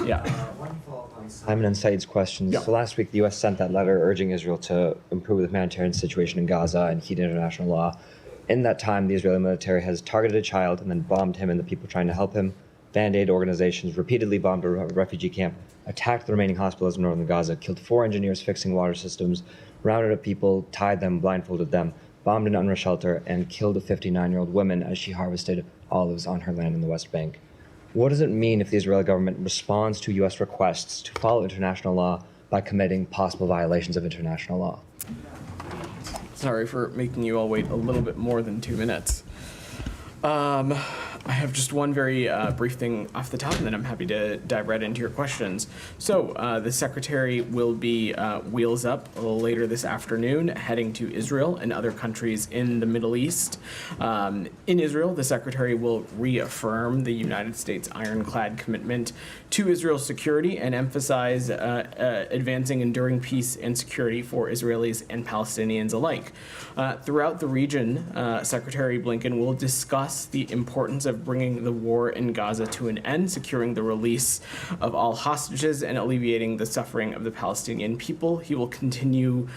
Yeah. One follow-up on Simon and Said's questions. Yeah. So last week, the U.S. sent that letter urging Israel to improve the humanitarian situation in Gaza and heed international law. In that time, the Israeli military has targeted a child and then bombed him and the people trying to help him. Band-Aid organizations repeatedly bombed a refugee camp, attacked the remaining hospitals in northern Gaza, killed 4 engineers fixing water systems, rounded up people, tied them, blindfolded them, bombed an UNRWA shelter, and killed a 59-year-old woman as she harvested olives on her land in the West Bank. What does it mean if the Israeli government responds to U.S. requests to follow international law by committing possible violations of international law? Sorry for making you all wait a little bit more than 2 minutes. I have just one very brief thing off the top, and then I'm happy to dive right into your questions. So the Secretary will be wheels up a little later this afternoon, heading to Israel and other countries in the Middle East. In Israel, the Secretary will reaffirm the United States' ironclad commitment to Israel's security and emphasize advancing enduring peace and security for Israelis and Palestinians alike. Throughout the region, Secretary Blinken will discuss the importance of bringing the war in Gaza to an end, securing the release of all hostages, and alleviating the suffering of the Palestinian people. He will continue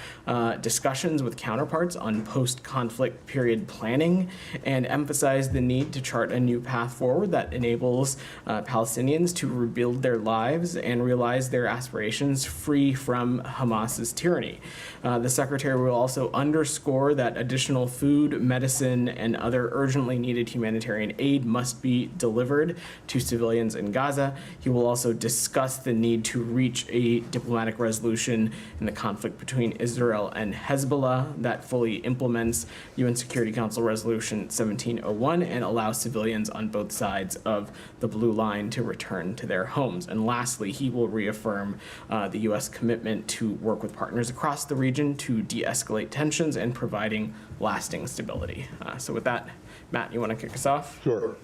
discussions with counterparts on post-conflict period planning and emphasize the need to chart a new path forward that enables Palestinians to rebuild their lives and realize their aspirations free from Hamas's tyranny. The Secretary will also underscore that additional food, medicine, and other urgently needed humanitarian aid must be delivered to civilians in Gaza. He will also discuss the need to reach a diplomatic resolution in the conflict between Israel and Hezbollah that fully implements UN Security Council Resolution 1701 and allows civilians on both sides of the blue line to return to their homes. And lastly, he will reaffirm the U.S. commitment to work with partners across the region to de-escalate tensions and providing lasting stability. So with that, Matt, you want to kick us off? Sure.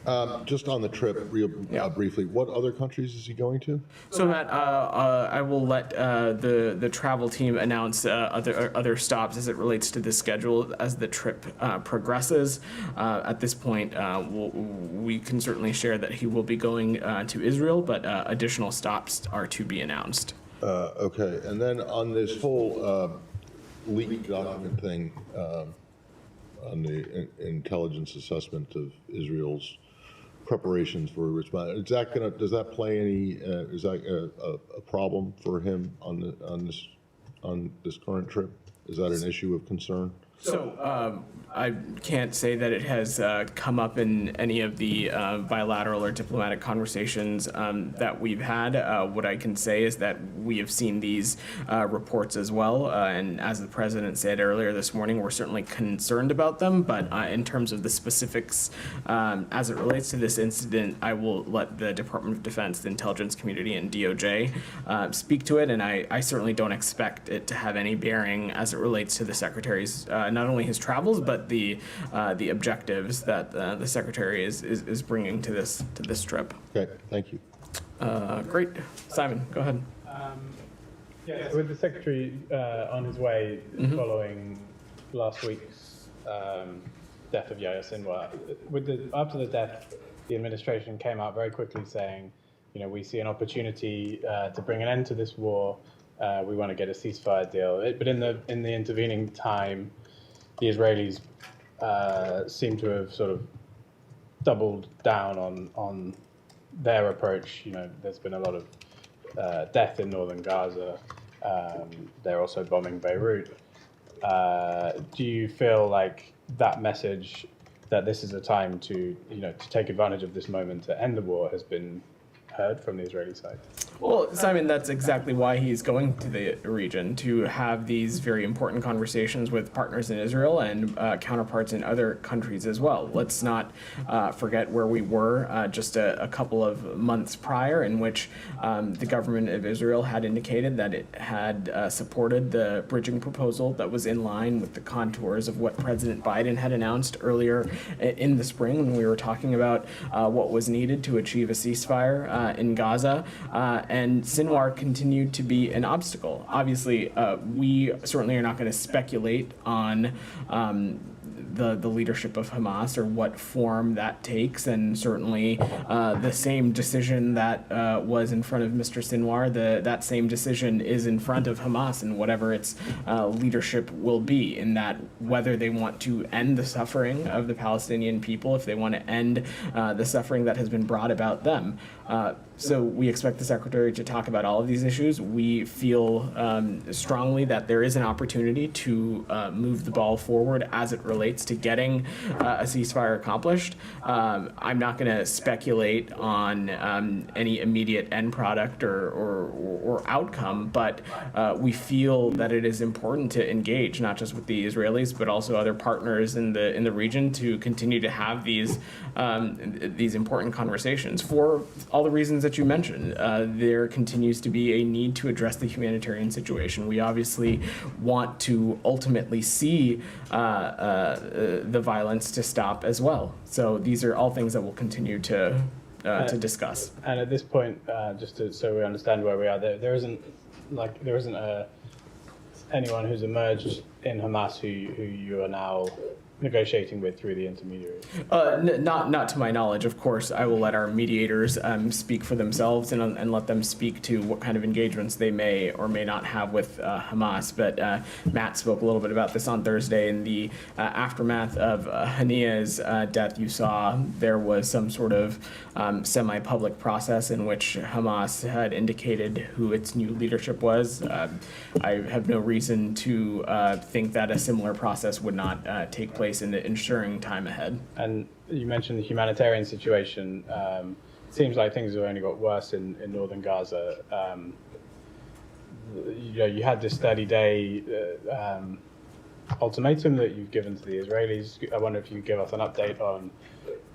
Just on the trip, briefly, what other countries is he going to? So Matt, I will let the travel team announce other stops as it relates to the schedule as the trip progresses. At this point, we can certainly share that he will be going to Israel, but additional stops are to be announced. Okay, and then on this whole leaked document thing, on the intelligence assessment of Israel's preparations for a response, does that play any? Is that a problem for him on this current trip? Is that an issue of concern? So I can't say that it has come up in any of the bilateral or diplomatic conversations that we've had. What I can say is that we have seen these reports as well, and as the president said earlier this morning, we're certainly concerned about them, but in terms of the specifics as it relates to this incident, I will let the Department of Defense, the intelligence community, and DOJ speak to it, and I certainly don't expect it to have any bearing as it relates to the Secretary's not only his travels, but the objectives that the Secretary is bringing to this trip. Okay, thank you. Great. Simon, go ahead. So with the Secretary on his way following last week's death of Yahya Sinwar, after the death, the administration came out very quickly saying, we see an opportunity to bring an end to this war. We want to get a ceasefire deal. But in the intervening time, the Israelis seem to have sort of doubled down on their approach. There's been a lot of death in northern Gaza. They're also bombing Beirut. Do you feel like that message that this is a time to take advantage of this moment to end the war has been heard from the Israeli side? Well, Simon, that's exactly why he's going to the region, to have these very important conversations with partners in Israel and counterparts in other countries as well. Let's not forget where we were just a couple of months prior, in which the government of Israel had indicated that it had supported the bridging proposal that was in line with the contours of what President Biden had announced earlier in the spring when we were talking about what was needed to achieve a ceasefire in Gaza. And Sinwar continued to be an obstacle. Obviously, we certainly are not going to speculate on the leadership of Hamas or what form that takes, and certainly the same decision that was in front of Mr. Sinwar, that same decision is in front of Hamas and whatever its leadership will be, in that whether they want to end the suffering of the Palestinian people, if they want to end the suffering that has been brought about them. So we expect the Secretary to talk about all of these issues. We feel strongly that there is an opportunity to move the ball forward as it relates to getting a ceasefire accomplished. I'm not going to speculate on any immediate end product or outcome, but we feel that it is important to engage not just with the Israelis but also other partners in the region to continue to have these important conversations for all the reasons that you mentioned. There continues to be a need to address the humanitarian situation. We obviously want to ultimately see the violence to stop as well. So these are all things that we'll continue to discuss. And at this point, so we understand where we are, there isn't anyone who's emerged in Hamas who you are now negotiating with through the intermediary? Not to my knowledge. Of course, I will let our mediators speak for themselves and let them speak to what kind of engagements they may or may not have with Hamas. But Matt spoke a little bit about this on Thursday. In the aftermath of Hania's death, you saw there was some sort of semi-public process in which Hamas had indicated who its new leadership was. I have no reason to think that a similar process would not take place in the ensuring time ahead. And you mentioned the humanitarian situation. Seems like things have only got worse in northern Gaza. You had this 30-day ultimatum that you've given to the Israelis. I wonder if you could give us an update on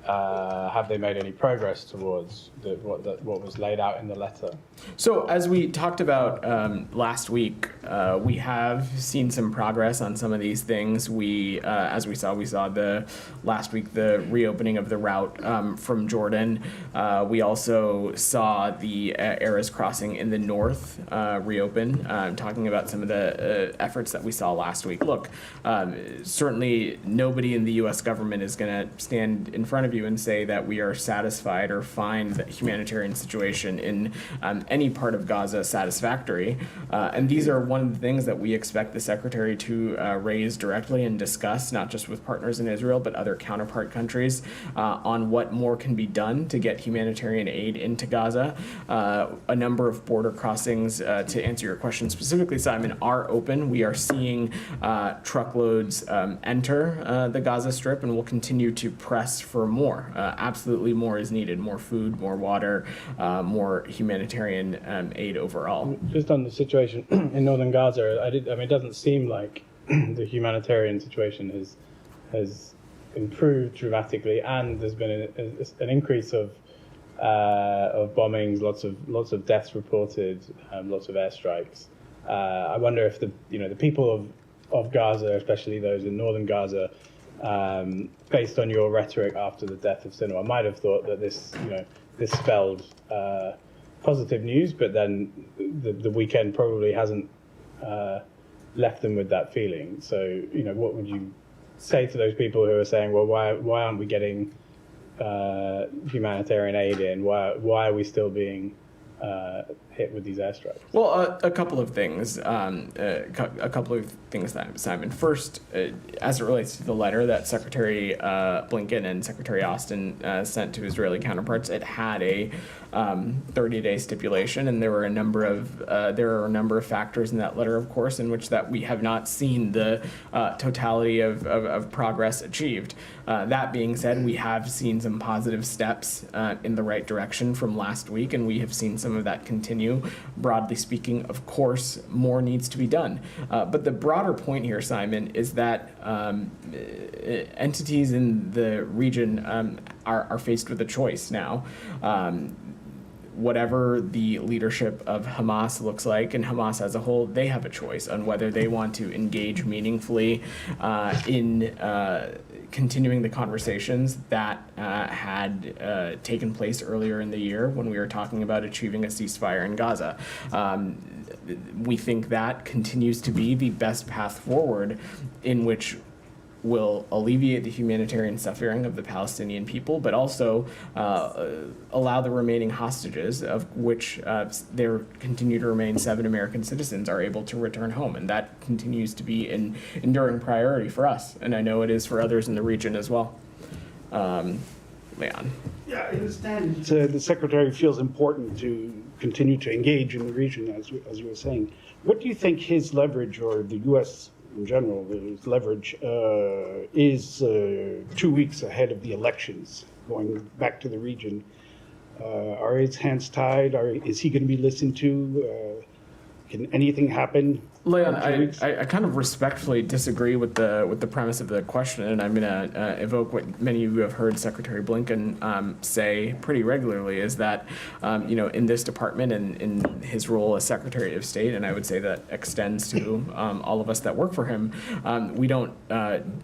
have they made any progress towards what was laid out in the letter? So as we talked about last week, we have seen some progress on some of these things. As we saw last week the reopening of the route from Jordan. We also saw the Erez crossing in the north reopen. Talking about some of the efforts that we saw last week. Look, certainly nobody in the U.S. government is going to stand in front of you and say that we are satisfied or find the humanitarian situation in any part of Gaza satisfactory. And these are one of the things that we expect the Secretary to raise directly and discuss, not just with partners in Israel, but other counterpart countries on what more can be done to get humanitarian aid into Gaza. A number of border crossings, to answer your question specifically, Simon, are open. We are seeing truckloads enter the Gaza Strip, and we'll continue to press for more. Absolutely more is needed. More food, more water, more humanitarian aid overall. Just on the situation in northern Gaza, it doesn't seem like the humanitarian situation has improved dramatically, and there's been an increase of bombings, lots of deaths reported, lots of airstrikes. I wonder if the people of Gaza, especially those in northern Gaza, based on your rhetoric after the death of Sinwar, might have thought that this spelled positive news, but then the weekend probably hasn't left them with that feeling. So, what would you say to those people who are saying, well, why aren't we getting humanitarian aid in? Why are we still being hit with these airstrikes? Well, a couple of things. Simon. First, as it relates to the letter that Secretary Blinken and Secretary Austin sent to Israeli counterparts, it had a 30-day stipulation, and there are a number of factors in that letter, of course, in which that we have not seen the totality of progress achieved. That being said, we have seen some positive steps in the right direction from last week, and we have seen some of that continue. Broadly speaking, of course, more needs to be done. But the broader point here, Simon, is that entities in the region are faced with a choice now. Whatever the leadership of Hamas looks like, and Hamas as a whole, they have a choice on whether they want to engage meaningfully in continuing the conversations that had taken place earlier in the year when we were talking about achieving a ceasefire in Gaza. We think that continues to be the best path forward in which will alleviate the humanitarian suffering of the Palestinian people, but also allow the remaining hostages, of which there continue to remain 7 American citizens, are able to return home. And that continues to be an enduring priority for us. And I know it is for others in the region as well. Leon. Yeah, I understand. The Secretary feels important to continue to engage in the region, as you were saying. What do you think his leverage, or the U.S. in general, his leverage is 2 weeks ahead of the elections, going back to the region? Are his hands tied? Is he going to be listened to? Can anything happen? Leon, I kind of respectfully disagree with the premise of the question, and I'm going to evoke what many of you have heard Secretary Blinken say pretty regularly, is that, in this department and in his role as Secretary of State, and I would say that extends to all of us that work for him, we don't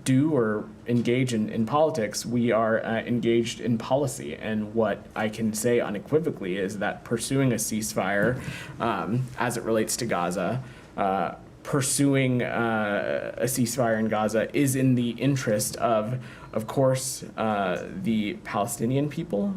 do or engage in politics. We are engaged in policy, and what I can say unequivocally is that pursuing a ceasefire as it relates to Gaza, pursuing a ceasefire in Gaza is in the interest of course, the Palestinian people,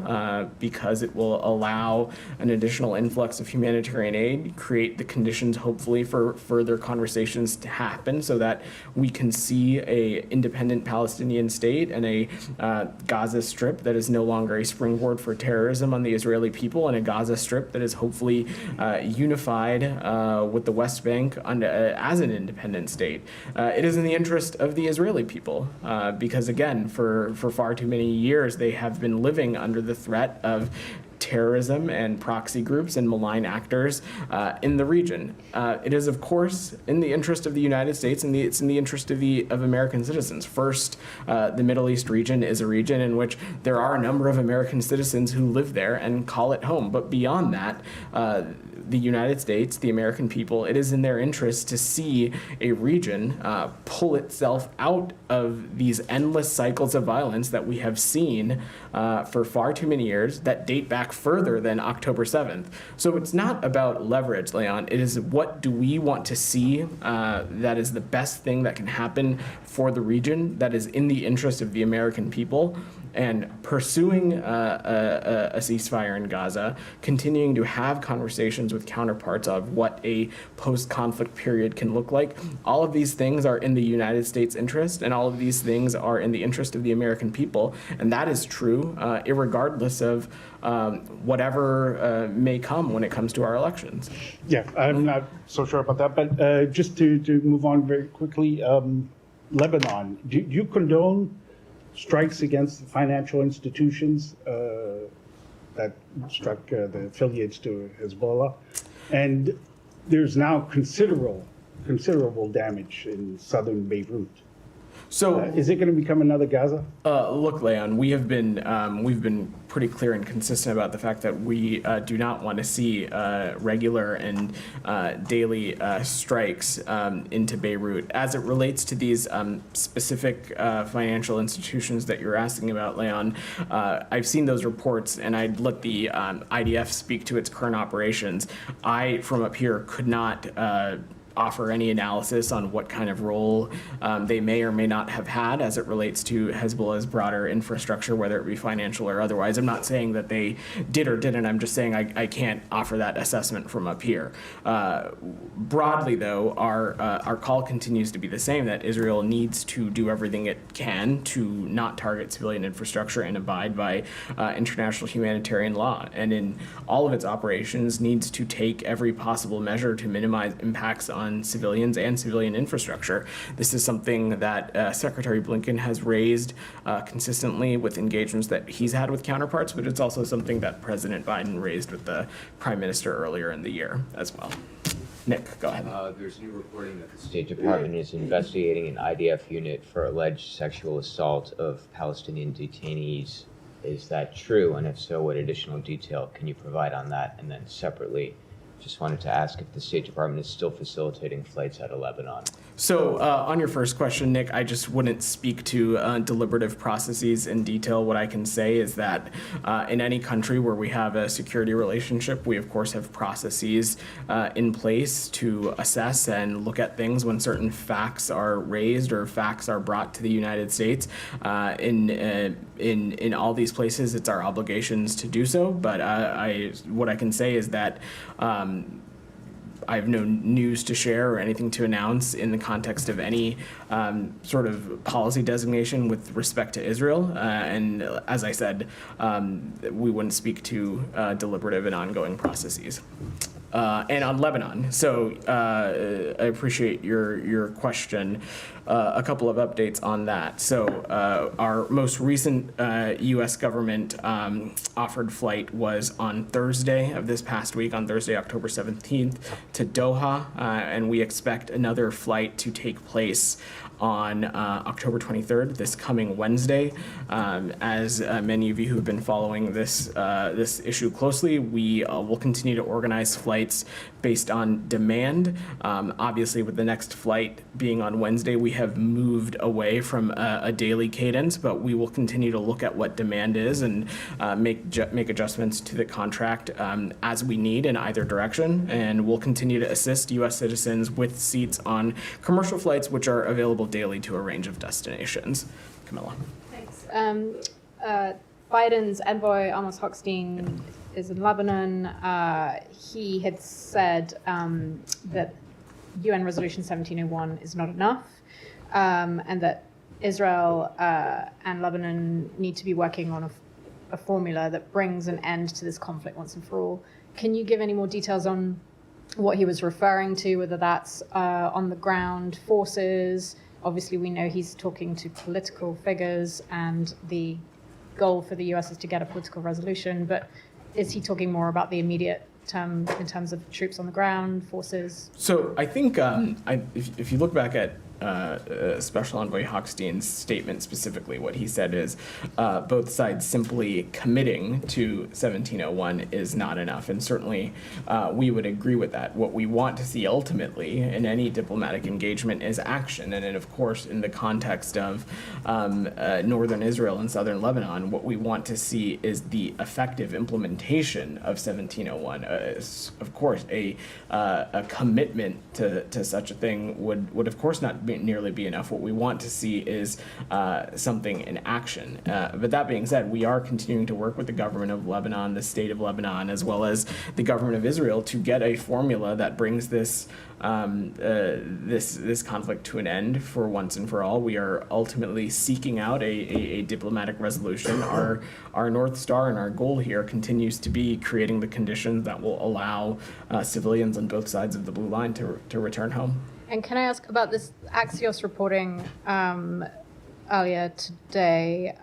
because it will allow an additional influx of humanitarian aid, create the conditions, hopefully, for further conversations to happen so that we can see a independent Palestinian state and a Gaza Strip that is no longer a springboard for terrorism on the Israeli people, and a Gaza Strip that is hopefully unified with the West Bank as an independent state. It is in the interest of the Israeli people, because, again, for far too many years, they have been living under the threat of terrorism and proxy groups and malign actors in the region. It is, of course, in the interest of the United States, and it's in the interest of American citizens. First, the Middle East region is a region in which there are a number of American citizens who live there and call it home. But beyond that, the United States, the American people, it is in their interest to see a region pull itself out of these endless cycles of violence that we have seen for far too many years, that date back further than October 7th. So it's not about leverage, Leon. It is, what do we want to see that is the best thing that can happen for the region, that is in the interest of the American people. And pursuing a ceasefire in Gaza, continuing to have conversations with counterparts of what a post-conflict period can look like, all of these things are in the United States' interest, and all of these things are in the interest of the American people. And that is true irregardless of whatever may come when it comes to our elections. Yeah, I'm not so sure about that, but just to move on very quickly, Lebanon, do you condone strikes against the financial institutions that struck the affiliates to Hezbollah? And there's now considerable damage in southern Beirut. So is it going to become another Gaza? Look, Leon, we've been pretty clear and consistent about the fact that we do not want to see regular and daily strikes into Beirut. As it relates to these specific financial institutions that you're asking about, Leon, I've seen those reports, and I'd let the IDF speak to its current operations. I, from up here, could not offer any analysis on what kind of role they may or may not have had as it relates to Hezbollah's broader infrastructure, whether it be financial or otherwise. I'm not saying that they did or didn't. I'm just saying I can't offer that assessment from up here. Broadly, though, our call continues to be the same, that Israel needs to do everything it can to not target civilian infrastructure and abide by international humanitarian law. And in all of its operations, needs to take every possible measure to minimize impacts on civilians and civilian infrastructure. This is something that Secretary Blinken has raised consistently with engagements that he's had with counterparts, but it's also something that President Biden raised with the Prime Minister earlier in the year as well. Nick, go ahead. There's new reporting that the State Department is investigating an IDF unit for alleged sexual assault of Palestinian detainees. Is that true? And if so, what additional detail can you provide on that? And then separately, Just wanted to ask if the State Department is still facilitating flights out of Lebanon. So on your first question, Nick, I just wouldn't speak to deliberative processes in detail. What I can say is that in any country where we have a security relationship, we of course have processes in place to assess and look at things when certain facts are raised or facts are brought to the United States. In all these places, it's our obligations to do so. But what I can say is that I have no news to share or anything to announce in the context of any sort of policy designation with respect to Israel. And as I said, we wouldn't speak to deliberative and ongoing processes. And on Lebanon, so I appreciate your question. A couple of updates on that. So our most recent U.S. government offered flight was on Thursday of this past week, on Thursday, October 17th, to Doha, and we expect another flight to take place on October 23rd, this coming Wednesday. As many of you who have been following this issue closely, we will continue to organize flights based on demand. Obviously, with the next flight being on Wednesday, we have moved away from a daily cadence, but we will continue to look at what demand is and make adjustments to the contract as we need in either direction. And we'll continue to assist U.S. citizens with seats on commercial flights, which are available daily to a range of destinations. Camilla. Thanks. Biden's envoy, Amos Hochstein, is in Lebanon. He had said that UN Resolution 1701 is not enough, and that Israel and Lebanon need to be working on a formula that brings an end to this conflict once and for all. Can you give any more details on what he was referring to, whether that's on the ground forces? Obviously, we know he's talking to political figures, and the goal for the US is to get a political resolution, but is he talking more about the immediate term in terms of troops on the ground, forces? So I think if you look back at Special Envoy Hochstein's statement specifically, what he said is both sides simply committing to 1701 is not enough. And certainly we would agree with that. What we want to see ultimately in any diplomatic engagement is action. And then, of course, in the context of northern Israel and southern Lebanon, what we want to see is the effective implementation of 1701. Of course, a commitment to such a thing would of course not nearly be enough. What we want to see is something in action. But that being said, we are continuing to work with the government of Lebanon, the state of Lebanon, as well as the government of Israel to get a formula that brings this this conflict to an end for once and for all. We are ultimately seeking out a diplomatic resolution. Our North Star and our goal here continues to be creating the conditions that will allow civilians on both sides of the blue line to return home. And can I ask about this Axios reporting earlier today?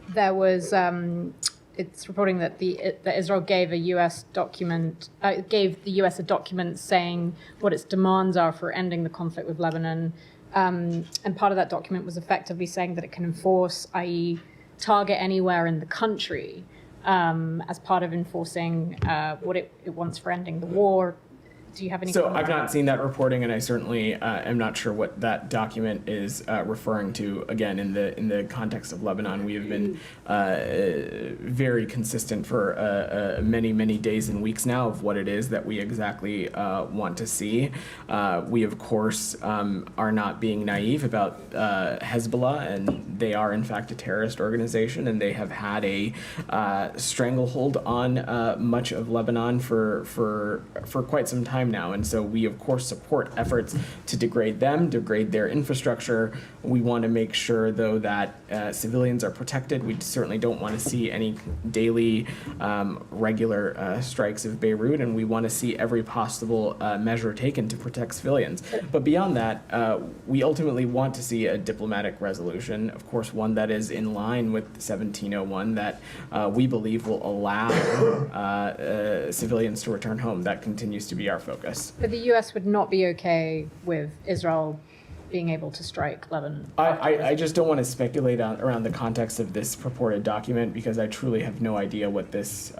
There was it's reporting that that Israel gave a U.S. document, gave the U.S. a document saying what its demands are for ending the conflict with Lebanon, and part of that document was effectively saying that it can enforce, i.e., target anywhere in the country, as part of enforcing what it wants for ending the war. Do you have any? So I've not seen that reporting, and I certainly am not sure what that document is referring to. Again, in the context of Lebanon, we have been very consistent for many days and weeks now of what it is that we exactly want to see. We, of course, are not being naive about Hezbollah, and they are in fact a terrorist organization, and they have had a stranglehold on much of Lebanon for quite some time now. And so we, of course, support efforts to degrade them, degrade their infrastructure. We want to make sure, though, that civilians are protected. We certainly don't want to see any daily regular strikes of Beirut, and we want to see every possible measure taken to protect civilians. But beyond that, we ultimately want to see a diplomatic resolution, of course, one that is in line with 1701, that we believe will allow civilians to return home. That continues to be our focus. But the U.S. would not be okay with Israel being able to strike Lebanon. I just don't want to speculate around the context of this purported document because I truly have no idea what this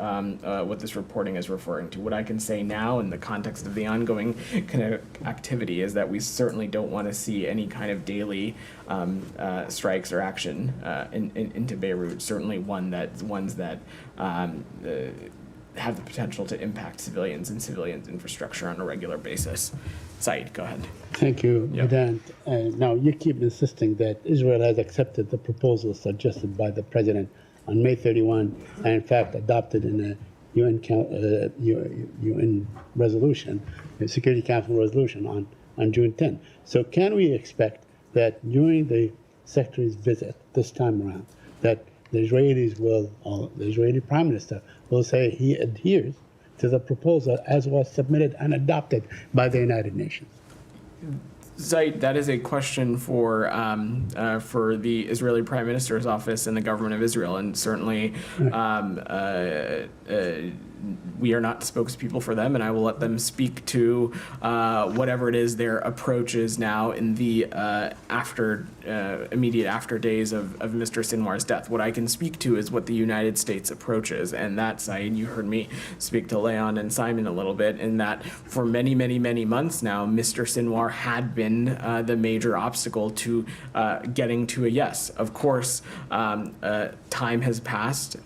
reporting is referring to. What I can say now in the context of the ongoing kind of activity is that we certainly don't want to see any kind of daily strikes or action into Beirut. Certainly ones that have the potential to impact civilians and civilians' infrastructure on a regular basis. Saeed, go ahead. Thank you, Yeah. Vedant. Now, you keep insisting that Israel has accepted the proposal suggested by the president on May 31 and, in fact, adopted in a UN resolution, a Security Council resolution on June 10. So can we expect that during the Secretary's visit this time around, that the Israelis will, or the Israeli Prime Minister will say he adheres to the proposal as was submitted and adopted by the United Nations? Zaid, that is a question for the Israeli Prime Minister's office and the government of Israel, and certainly we are not spokespeople for them, and I will let them speak to whatever it is their approach is now in the immediate after days of Mr. Sinwar's death. What I can speak to is what the United States approach is, and that, Saeed, you heard me speak to Leon and Simon a little bit, in that for many, many, many months now, Mr. Sinwar had been the major obstacle to getting to a yes. Of course, time has passed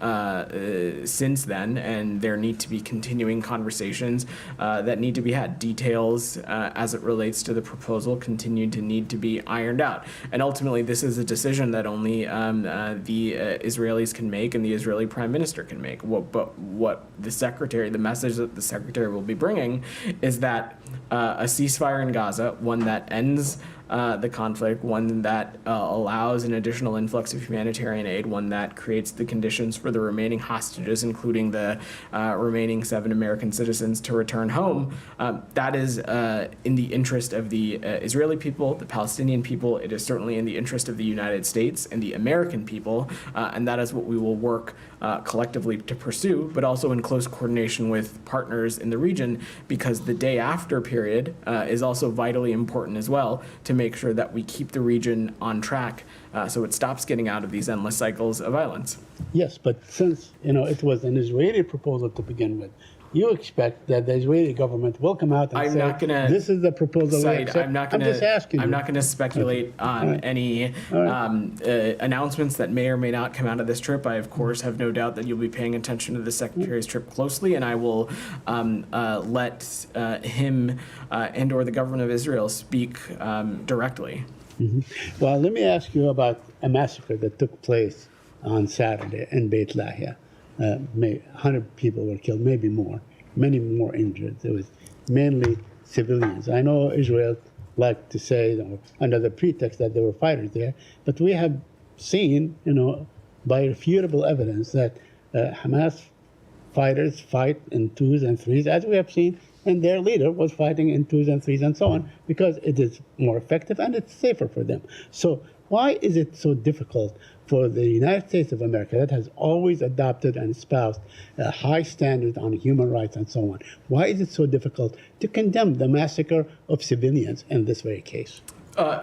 since then, and there need to be continuing conversations that need to be had. Details as it relates to the proposal continue to need to be ironed out. And ultimately, this is a decision that only the Israelis can make and the Israeli Prime Minister can make. But what the message that the Secretary will be bringing is that a ceasefire in Gaza, one that ends the conflict, one that allows an additional influx of humanitarian aid, one that creates the conditions for the remaining hostages, including the remaining 7 American citizens, to return home. That is in the interest of the Israeli people, the Palestinian people. It is certainly in the interest of the United States and the American people, and that is what we will work collectively to pursue, but also in close coordination with partners in the region, because the day after period is also vitally important as well, to make sure that we keep the region on track so it stops getting out of these endless cycles of violence. Yes, but since it was an Israeli proposal to begin with, you expect that the Israeli government will come out and say, this is the proposal we accept. I'm just asking. I'm not going to speculate on any announcements that may or may not come out of this trip. I, of course, have no doubt that you'll be paying attention to the Secretary's trip closely, and I will let him and or the government of Israel speak directly. Mm-hmm. Well, let me ask you about a massacre that took place on Saturday in Beit Lahia. 100 people were killed, maybe more, many more injured. It was mainly civilians. I know Israel liked to say, under the pretext that there were fighters there, but we have seen, by irrefutable evidence that Hamas fighters fight in 2s and 3s, as we have seen, and their leader was fighting in 2s and 3s and so on, because it is more effective and it's safer for them. So why is it so difficult for the United States of America, that has always adopted and espoused a high standard on human rights and so on, why is it so difficult to condemn the massacre of civilians in this very case?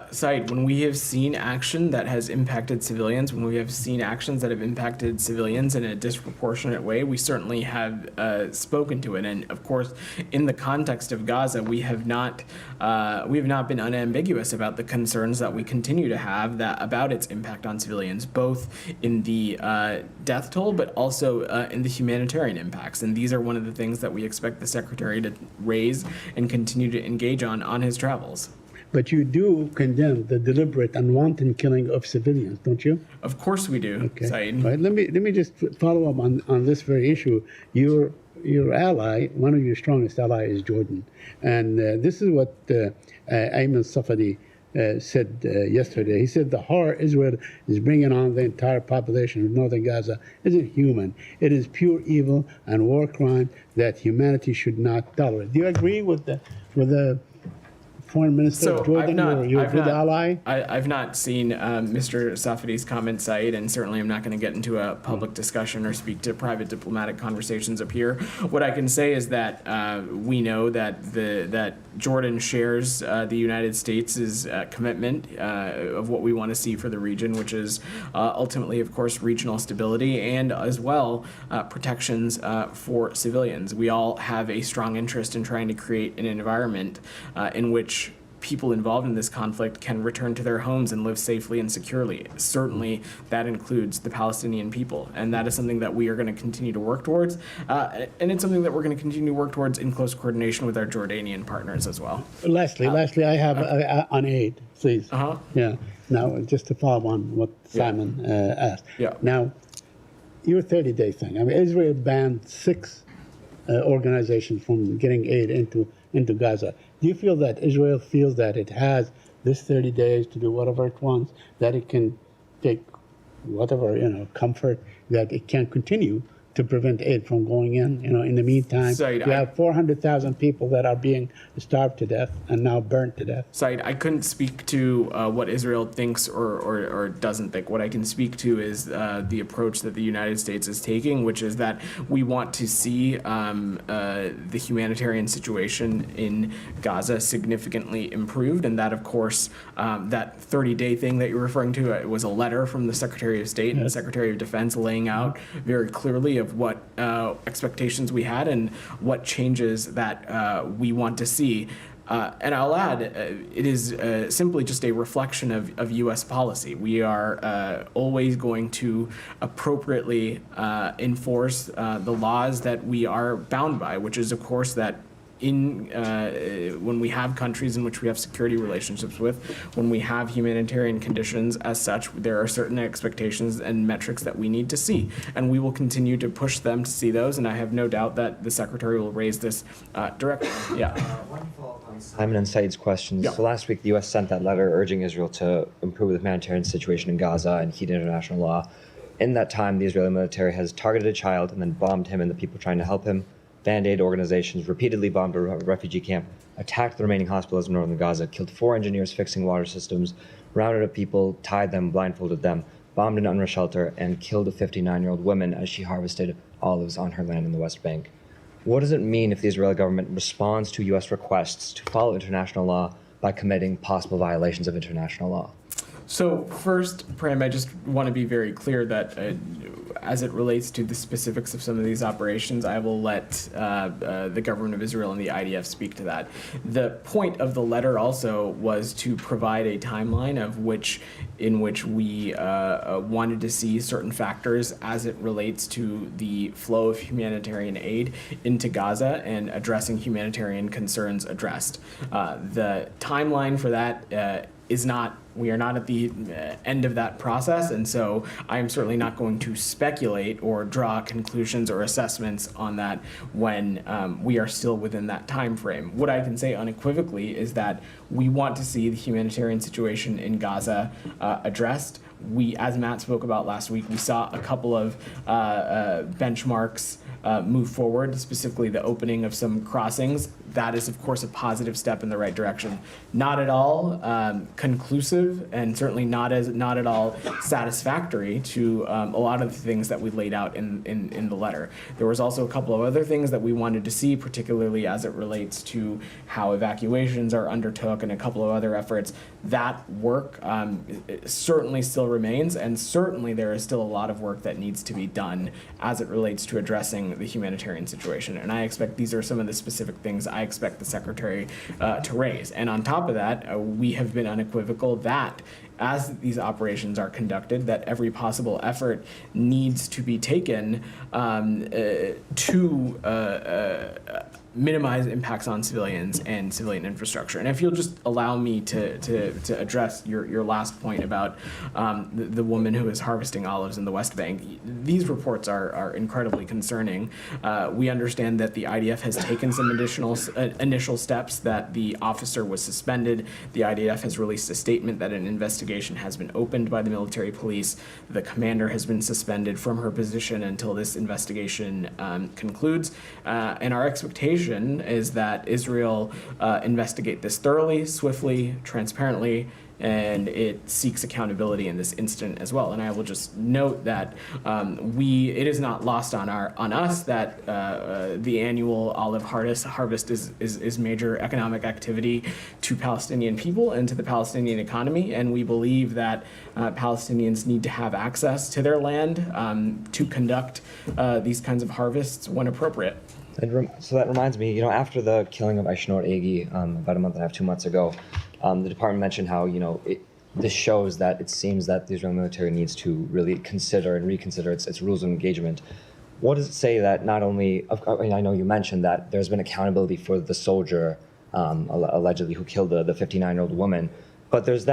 Said, when we have seen action that has impacted civilians, when we have seen actions that have impacted civilians in a disproportionate way, we certainly have spoken to it. And of course, in the context of Gaza, we have not been unambiguous about the concerns that we continue to have about its impact on civilians, both in the death toll, but also in the humanitarian impacts. And these are one of the things that we expect the Secretary to raise and continue to engage on his travels. But you do condemn the deliberate and wanton killing of civilians, don't you? Of course we do, okay. Saeed. Right. Let me just follow up on this very issue. Your ally, one of your strongest allies, is Jordan, and this is what Ayman Safadi said yesterday. He said the horror Israel is bringing on the entire population of northern Gaza isn't human. It is pure evil and war crime that humanity should not tolerate. Do you agree with the foreign minister of Jordan? You're a good ally? I've not seen Mr. Safadi's comment, Said, and certainly I'm not going to get into a public discussion or speak to private diplomatic conversations up here. What I can say is that we know that Jordan shares the United States' commitment of what we want to see for the region, which is ultimately, of course, regional stability and as well protections for civilians. We all have a strong interest in trying to create an environment in which people involved in this conflict can return to their homes and live safely and securely. Certainly, that includes the Palestinian people, and that is something that we are going to continue to work towards, and it's something that we're going to continue to work towards in close coordination with our Jordanian partners as well. Lastly, I have on aid, please. Yeah. Now, just to follow on what Simon asked. Yeah. Now, your 30-day thing. I mean, Israel banned 6 organizations from getting aid into Gaza. Do you feel that Israel feels that it has this 30 days to do whatever it wants, that it can take whatever, comfort that it can continue to prevent aid from going in? In the meantime, Said, you have 400,000 people that are being starved to death and now burnt to death. Said, I couldn't speak to what Israel thinks or doesn't think. What I can speak to is the approach that the United States is taking, which is that we want to see the humanitarian situation in Gaza significantly improved, and that, of course, that 30-day thing that you're referring to, it was a letter from the Secretary of State and the Secretary of Defense laying out very clearly of what expectations we had and what changes that we want to see. And I'll add, it is simply just a reflection of U.S. policy. We are always going to appropriately enforce the laws that we are bound by, which is, of course, that when we have countries in which we have security relationships with, when we have humanitarian conditions as such, there are certain expectations and metrics that we need to see, and we will continue to push them to see those, and I have no doubt that the Secretary will raise this directly. Yeah. One follow-up on Simon and Said's questions. Yeah. So last week, the U.S. sent that letter urging Israel to improve the humanitarian situation in Gaza and heed international law. In that time, the Israeli military has targeted a child and then bombed him and the people trying to help him. Band-Aid organizations repeatedly bombed a refugee camp, attacked the remaining hospitals in northern Gaza, killed 4 engineers fixing water systems, rounded up people, tied them, blindfolded them, bombed an UNRWA shelter, and killed a 59-year-old woman as she harvested olives on her land in the West Bank. What does it mean if the Israeli government responds to U.S. requests to follow international law by committing possible violations of international law? So first, Prem, I just want to be very clear that as it relates to the specifics of some of these operations, I will let the government of Israel and the IDF speak to that. The point of the letter also was to provide a timeline in which we wanted to see certain factors as it relates to the flow of humanitarian aid into Gaza and addressing humanitarian concerns addressed. The timeline for that we are not at the end of that process, and so I am certainly not going to speculate or draw conclusions or assessments on that when we are still within that time frame. What I can say unequivocally is that we want to see the humanitarian situation in Gaza addressed. We, as Matt spoke about last week, we saw a couple of benchmarks move forward, specifically the opening of some crossings. That is, of course, a positive step in the right direction. Not at all conclusive, and certainly not at all satisfactory to a lot of the things that we laid out in the letter. There was also a couple of other things that we wanted to see, particularly as it relates to how evacuations are undertook and a couple of other efforts. That work certainly still remains, and certainly there is still a lot of work that needs to be done as it relates to addressing the humanitarian situation. And I expect these are some of the specific things I expect the Secretary to raise. And on top of that, we have been unequivocal that as these operations are conducted, that every possible effort needs to be taken to minimize impacts on civilians and civilian infrastructure. And if you'll just allow me to address your last point about the woman who is harvesting olives in the West Bank, these reports are incredibly concerning. We understand that the IDF has taken some additional initial steps, that the officer was suspended. The IDF has released a statement that an investigation has been opened by the military police. The commander has been suspended from her position until this investigation concludes. And our expectation vision is that Israel investigate this thoroughly, swiftly, transparently, and it seeks accountability in this incident as well. And I will just note that it is not lost on us that the annual olive harvest is major economic activity to Palestinian people and to the Palestinian economy. And we believe that Palestinians need to have access to their land to conduct these kinds of harvests when appropriate. So that reminds me, after the killing of Aishnor Egi about a month and a half, 2 months ago, the department mentioned how, this shows that it seems that the Israeli military needs to really consider and reconsider its rules of engagement. What does it say that not only, I know you mentioned that there's been accountability for the soldier, allegedly, who killed the 59-year-old woman, but there's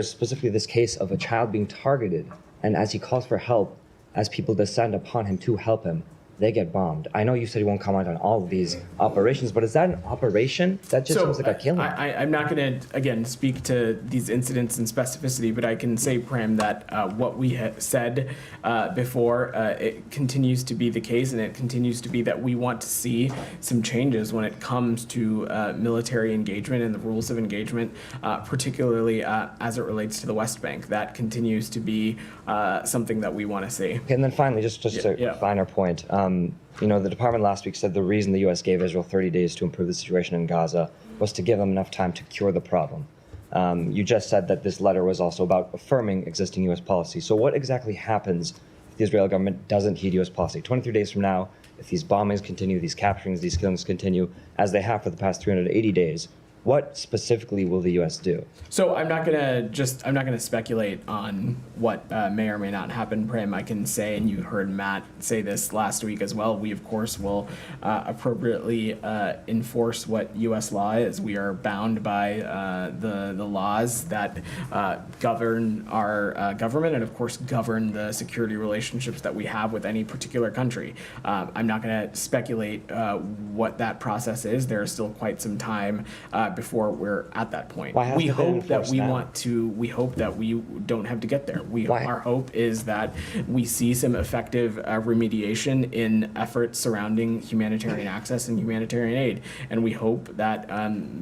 specifically this case of a child being targeted, and as he calls for help, as people descend upon him to help him, they get bombed. I know you said you won't comment on all of these operations, but is that an operation? That just seems like a killing. I'm not going to, again, speak to these incidents in specificity, but I can say, Prem, that what we have said before, it continues to be the case, and it continues to be that we want to see some changes when it comes to military engagement and the rules of engagement, particularly as it relates to the West Bank. That continues to be something that we want to see. Okay, and then finally, just a finer point. The department last week said the reason the U.S. gave Israel 30 days to improve the situation in Gaza was to give them enough time to cure the problem. You just said that this letter was also about affirming existing U.S. policy. So what exactly happens if the Israeli government doesn't heed U.S. policy? 23 days from now, if these bombings continue, these capturings, these killings continue, as they have for the past 380 days, what specifically will the U.S. do? So I'm not gonna speculate on what may or may not happen, Prem. I can say, and you heard Matt say this last week as well, we of course will appropriately enforce what U.S. law is. We are bound by the laws that govern our government and of course govern the security relationships that we have with any particular country. I'm not gonna speculate what that process is. There is still quite some time before we're at that point. We hope that we don't have to get there. Our hope is that we see some effective remediation in efforts surrounding humanitarian access and humanitarian aid, and we hope that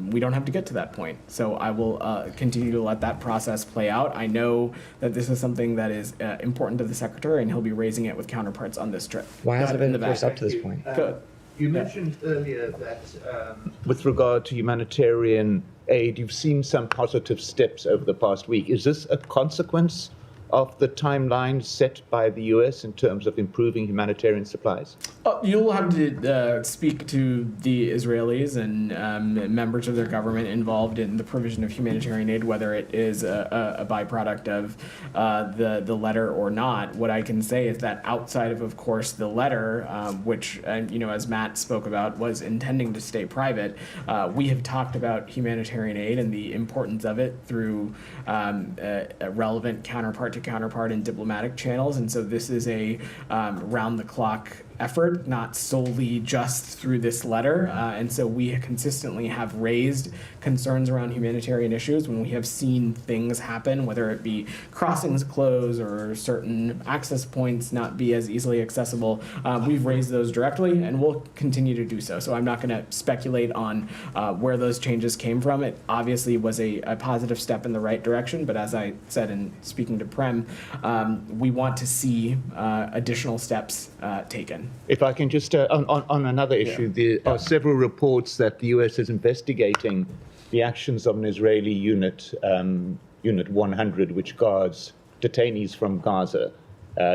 we don't have to get to that point. So I will continue to let that process play out. I know that this is something that is important to the Secretary, and he'll be raising it with counterparts on this trip. Why has it been enforced up to this point? Good. You mentioned earlier that with regard to humanitarian aid, you've seen some positive steps over the past week. Is this a consequence of the timeline set by the U.S. in terms of improving humanitarian supplies? You'll have to speak to the Israelis and members of their government involved in the provision of humanitarian aid, whether it is a byproduct of the letter or not. What I can say is that outside of course, the letter, which, as Matt spoke about, was intending to stay private, we have talked about humanitarian aid and the importance of it through a relevant counterpart and diplomatic channels, and so this is a round-the-clock effort, not solely just through this letter. And so we consistently have raised concerns around humanitarian issues when we have seen things happen, whether it be crossings close or certain access points not be as easily accessible. We've raised those directly, and we'll continue to do so. So I'm not going to speculate on where those changes came from. It obviously was a positive step in the right direction, but as I said in speaking to Prem, we want to see additional steps taken. If I can just, on another issue, there are several reports that the U.S. is investigating the actions of an Israeli unit, Unit 100, which guards detainees from Gaza.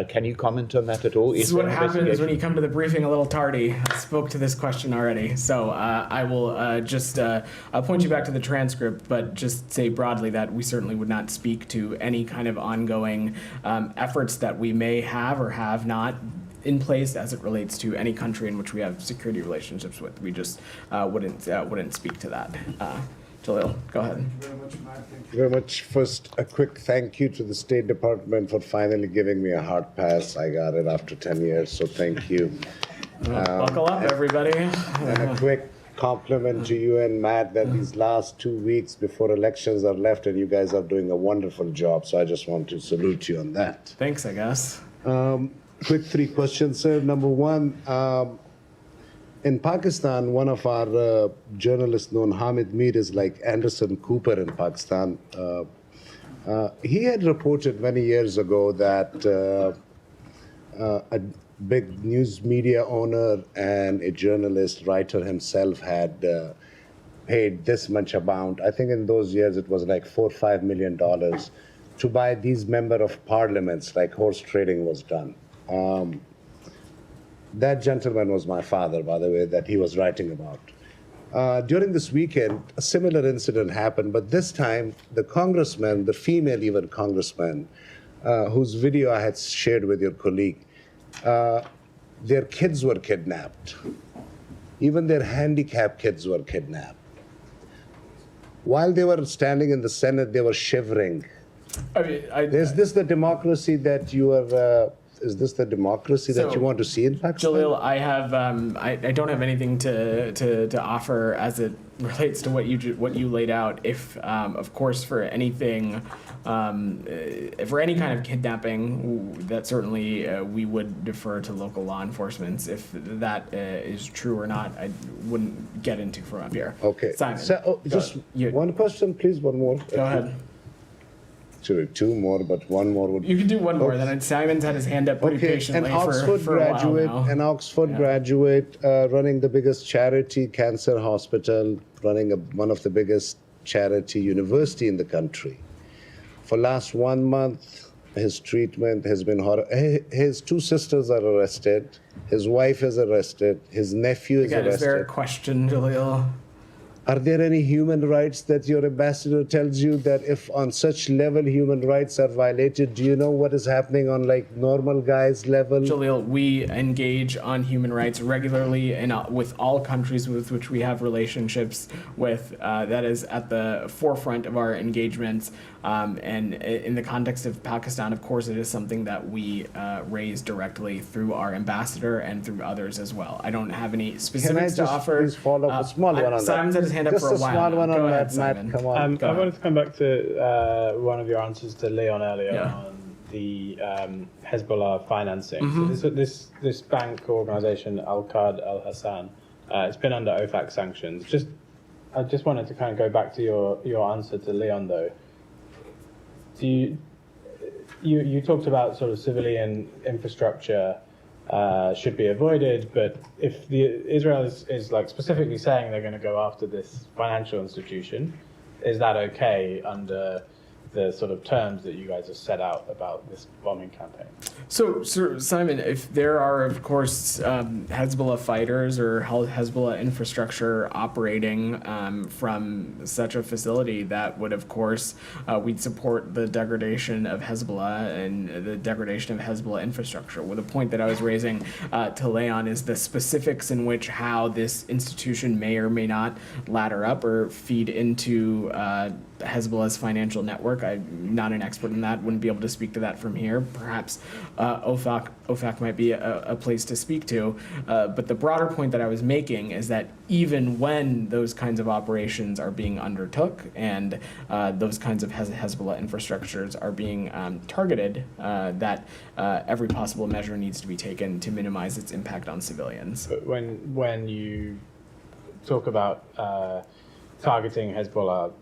Can you comment on that at all? This is what happens when you come to the briefing a little tardy. I spoke to this question already, so I will I'll point you back to the transcript, but just say broadly that we certainly would not speak to any kind of ongoing efforts that we may have or have not in place as it relates to any country in which we have security relationships with. We just wouldn't speak to that. Jalil, go ahead. Thank you very much. First, a quick thank you to the State Department for finally giving me a hard pass. I got it after 10 years, so thank you. Buckle up, everybody. And a quick compliment to you and Matt that these last 2 weeks before elections are left, and you guys are doing a wonderful job. So I just want to salute you on that. Thanks, I guess. Quick 3 questions, sir. Number one, in Pakistan, one of our journalists known Hamid Mir is like Anderson Cooper in Pakistan. He had reported many years ago that a big news media owner and a journalist, writer himself had paid this much amount. I think in those years it was like $4 or $5 million to buy these member of parliaments, like horse trading was done. That gentleman was my father, by the way, that he was writing about. During this weekend, a similar incident happened, but this time the congressman, the female even congressman, whose video I had shared with your colleague, their kids were kidnapped. Even their handicapped kids were kidnapped. While they were standing in the Senate, they were shivering. I mean, Is this the democracy that you are? Is this the democracy that you want to see in Pakistan? Jalil, I have I don't have anything to offer as it relates to what you laid out. If of course for anything, for any kind of kidnapping, that certainly we would defer to local law enforcement. If that is true or not, I wouldn't get into from up here. Okay. Simon, So, just one question, please. One more. go ahead. Two more, but one more would. You can do one more. Then Simon's had his hand up pretty patiently an Oxford for a while now. An Oxford graduate running the biggest charity cancer hospital, running one of the biggest charity university in the country. For last 1 month, his treatment has been horrible. His two sisters are arrested. His wife is arrested. His nephew is Again, arrested. is there a question, Jalil? Are there any human rights that your ambassador tells you that if on such level human rights are violated, do you know what is happening on like normal guys level? Jalil, we engage on human rights regularly and with all countries with which we have relationships with. That is at the forefront of our engagements. And in the context of Pakistan, of course, it is something that we raise directly through our ambassador and through others as well. I don't have any specifics to offer. Please follow up a small one on Simon's had his hand up Just for a a while. small now. one Go on ahead, that, Simon. Matt. Come on. Go I ahead. wanted to come back to one of your answers to Leon earlier Yeah. on the Hezbollah financing. So this bank organization, Al-Qad Al-Hassan, it's been under OFAC sanctions. I just wanted to kind of go back to your answer to Leon though. Do you talked about sort of civilian infrastructure should be avoided, but if Israel is like specifically saying they're going to go after this financial institution, is that okay under the sort of terms that you guys have set out about this bombing campaign? So, Simon, if there are, of course, Hezbollah fighters or Hezbollah infrastructure operating from such a facility, that would, of course, we'd support the degradation of Hezbollah and the degradation of Hezbollah infrastructure. Well, the point that I was raising to Leon is the specifics in which how this institution may or may not ladder up or feed into Hezbollah's financial network. I'm not an expert in that, wouldn't be able to speak to that from here. Perhaps OFAC might be a place to speak to. But the broader point that I was making is that even when those kinds of operations are being undertook and those kinds of Hezbollah infrastructures are being targeted, that every possible measure needs to be taken to minimize its impact on civilians. But when you talk about targeting Hezbollah,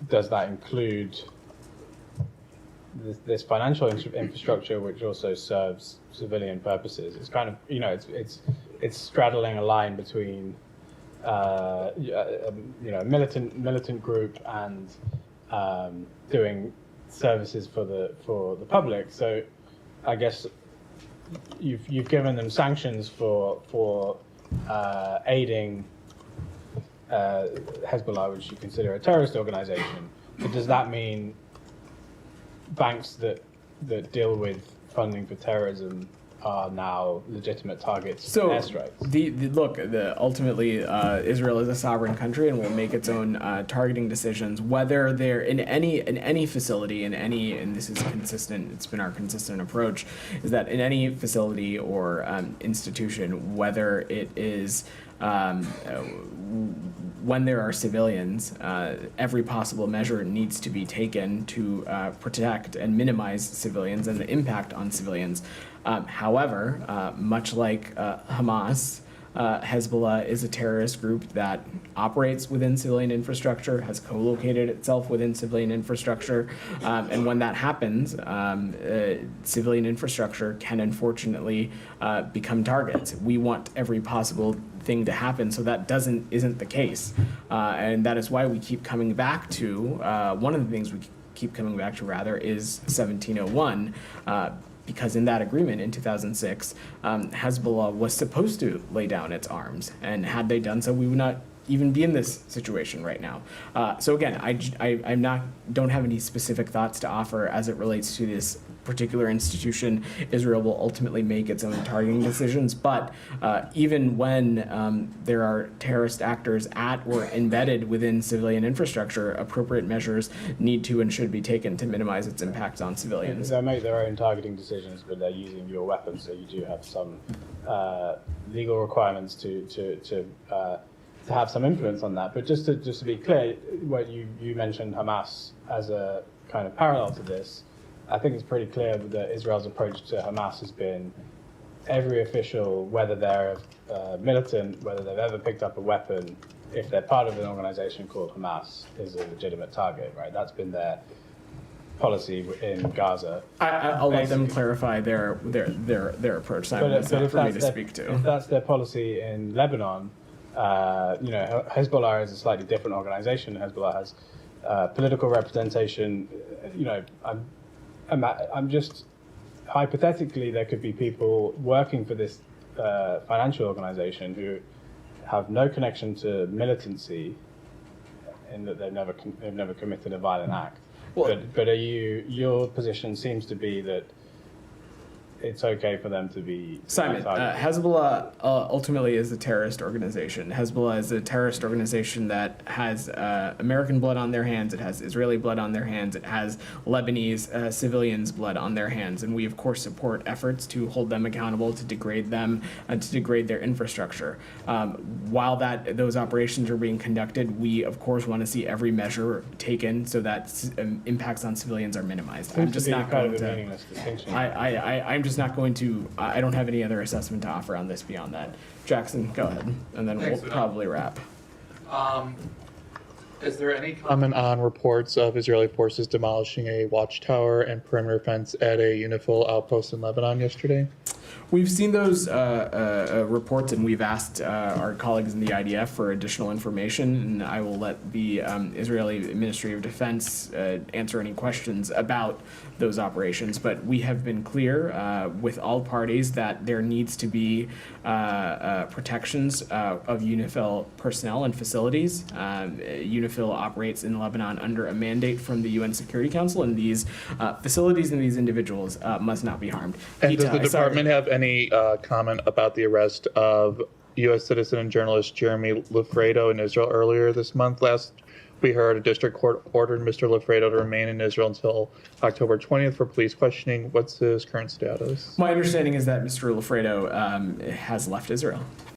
does that include this financial infrastructure, which also serves civilian purposes? It's kind of, it's straddling a line between a militant group and doing services for the public. So I guess you've given them sanctions for aiding Hezbollah, which you consider a terrorist organization. But does that mean banks that deal with funding for terrorism are now legitimate targets for airstrikes? Ultimately, Israel is a sovereign country and will make its own targeting decisions. Whether they're in any facility, and this is consistent. It's been our consistent approach, is that in any facility or institution, whether it is when there are civilians, every possible measure needs to be taken to protect and minimize civilians and the impact on civilians. However, much like Hamas, Hezbollah is a terrorist group that operates within civilian infrastructure, has co-located itself within civilian infrastructure, and when that happens, civilian infrastructure can unfortunately become targets. We want every possible thing to happen so that isn't the case, and that is why we keep coming back to one of the things we keep coming back to rather is 1701. Because in that agreement in 2006, Hezbollah was supposed to lay down its arms, and had they done so, we would not even be in this situation right now. So again, I'm don't have any specific thoughts to offer as it relates to this particular institution. Israel will ultimately make its own targeting decisions, but even when there are terrorist actors at or embedded within civilian infrastructure, appropriate measures need to and should be taken to minimize its impact on civilians. They make their own targeting decisions, but they're using your weapons, so you do have some legal requirements to have some influence on that. But just to be clear, what you mentioned Hamas as a kind of parallel to this, I think it's pretty clear that Israel's approach to Hamas has been every official, whether they're militant, whether they've ever picked up a weapon, if they're part of an organization called Hamas, is a legitimate target, right? That's been their policy in Gaza. I'll let them clarify their approach, Simon. It's not for me to speak to. If that's their policy in Lebanon, Hezbollah is a slightly different organization. Hezbollah has political representation. I'm just hypothetically, there could be people working for this financial organization who have no connection to militancy, in that they've never committed a violent act. Well, but your position seems to be that it's okay for them to be... Simon, Hezbollah ultimately is a terrorist organization. Hezbollah is a terrorist organization that has American blood on their hands, it has Israeli blood on their hands, it has Lebanese civilians' blood on their hands, and we of course support efforts to hold them accountable, to degrade them, and to degrade their infrastructure. While those operations are being conducted, we of course want to see every measure taken so that impacts on civilians are minimized. I'm just not going to... meaningless distinction. I'm just not going to, I don't have any other assessment to offer on this beyond that. Jackson, go ahead, and then we'll probably wrap. Is there any comment on reports of Israeli forces demolishing a watchtower and perimeter fence at a UNIFIL outpost in Lebanon yesterday? We've seen those reports, and we've asked our colleagues in the IDF for additional information, and I will let the Israeli Ministry of Defense answer any questions about those operations. But we have been clear with all parties that there needs to be protections of UNIFIL personnel and facilities. UNIFIL operates in Lebanon under a mandate from the UN Security Council, and these facilities and these individuals must not be harmed. And does the department have any comment about the arrest of U.S. citizen and journalist Jeremy Lafredo in Israel earlier this month? Last we heard, a district court ordered Mr. Lafredo to remain in Israel until October 20th for police questioning. What's his current status? My understanding is that Mr. Lafredo has left Israel.